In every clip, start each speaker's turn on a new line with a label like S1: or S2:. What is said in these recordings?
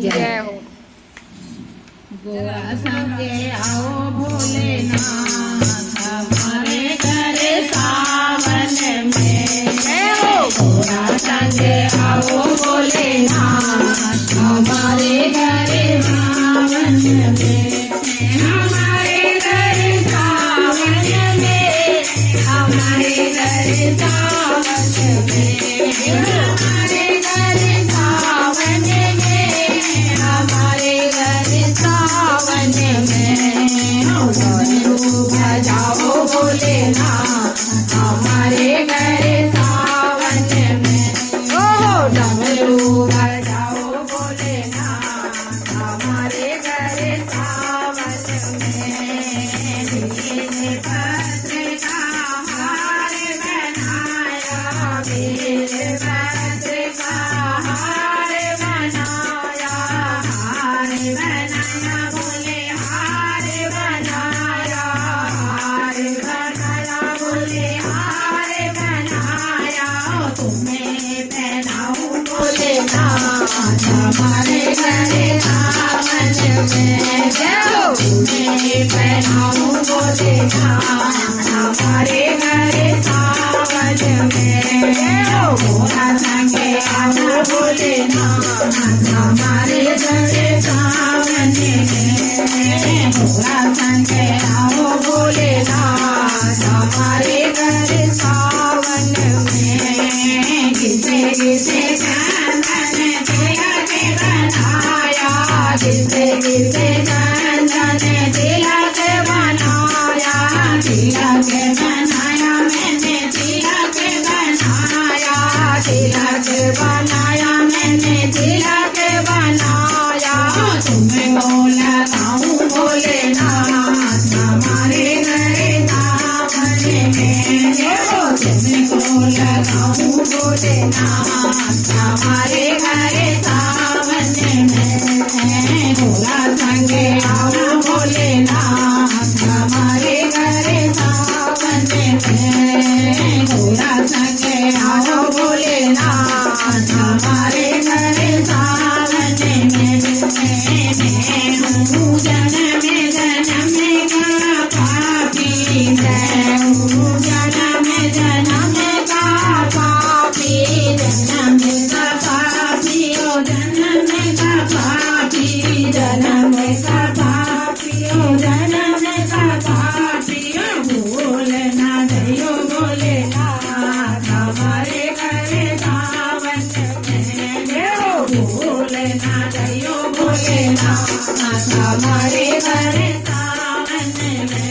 S1: जय हो।
S2: गोरा संगे आओ भोलेनाथ हमारे घर सावन में। गोरा संगे आओ भोलेनाथ हमारे घर सावन में। हमारे घर सावन में। हमारे घर सावन में। हमारे घर सावन में। हमारे घर सावन में। डमरू बजाओ भोलेनाथ हमारे घर सावन में। ओ डमरू बजाओ भोलेनाथ हमारे घर सावन में। वीरभद्र का हार बनाया। वीरभद्र का हार बनाया। हार बनाया बोले हार बनाया। हार बनाया बोले हार बनाया। तुम्हें पहनाऊं भोलेनाथ हमारे घर सावन में। तुम्हें पहनाऊं भोलेनाथ हमारे घर सावन में। गोरा संगे आओ भोलेनाथ हमारे घर सावन में। गोरा संगे आओ भोलेनाथ हमारे घर सावन में। किसे किसे चंदन तिलक बनाया। किसे किसे चंदन तिलक बनाया। तिलक बनाया मैंने तिलक बनाया। तिलक बनाया मैंने तिलक बनाया। तुम्हें लगाऊं भोलेनाथ हमारे घर सावन में। तुम्हें लगाऊं भोलेनाथ हमारे घर सावन में। गोरा संगे आओ भोलेनाथ हमारे घर सावन में। गोरा संगे आओ भोलेनाथ हमारे घर सावन में। मैं हूँ जन्म जन्म का पापी। मैं हूँ जन्म जन्म का पापी। जन्म का पापी ओ जन्म का पापी। जन्म का पापी ओ जन्म का पापी। भूलना दयो भोलेनाथ हमारे घर सावन में। भूलना दयो भोलेनाथ हमारे घर सावन में।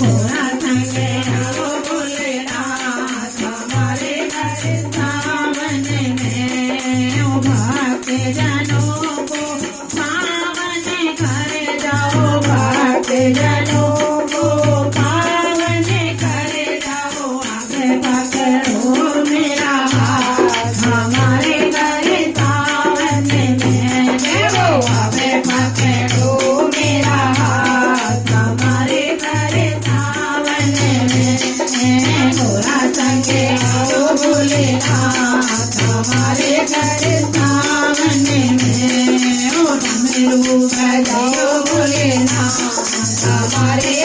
S2: गोरा संगे आओ भोलेनाथ हमारे घर सावन में। भक्त जनों को पावन कर जाओ। भक्त जनों को पावन कर जाओ। आगे पकड़ो मेरा हाथ हमारे घर सावन में। आगे पकड़ो मेरा हाथ हमारे घर सावन में। गोरा संगे आओ भोलेनाथ हमारे घर सावन में। डमरू बजाओ भोलेनाथ हमारे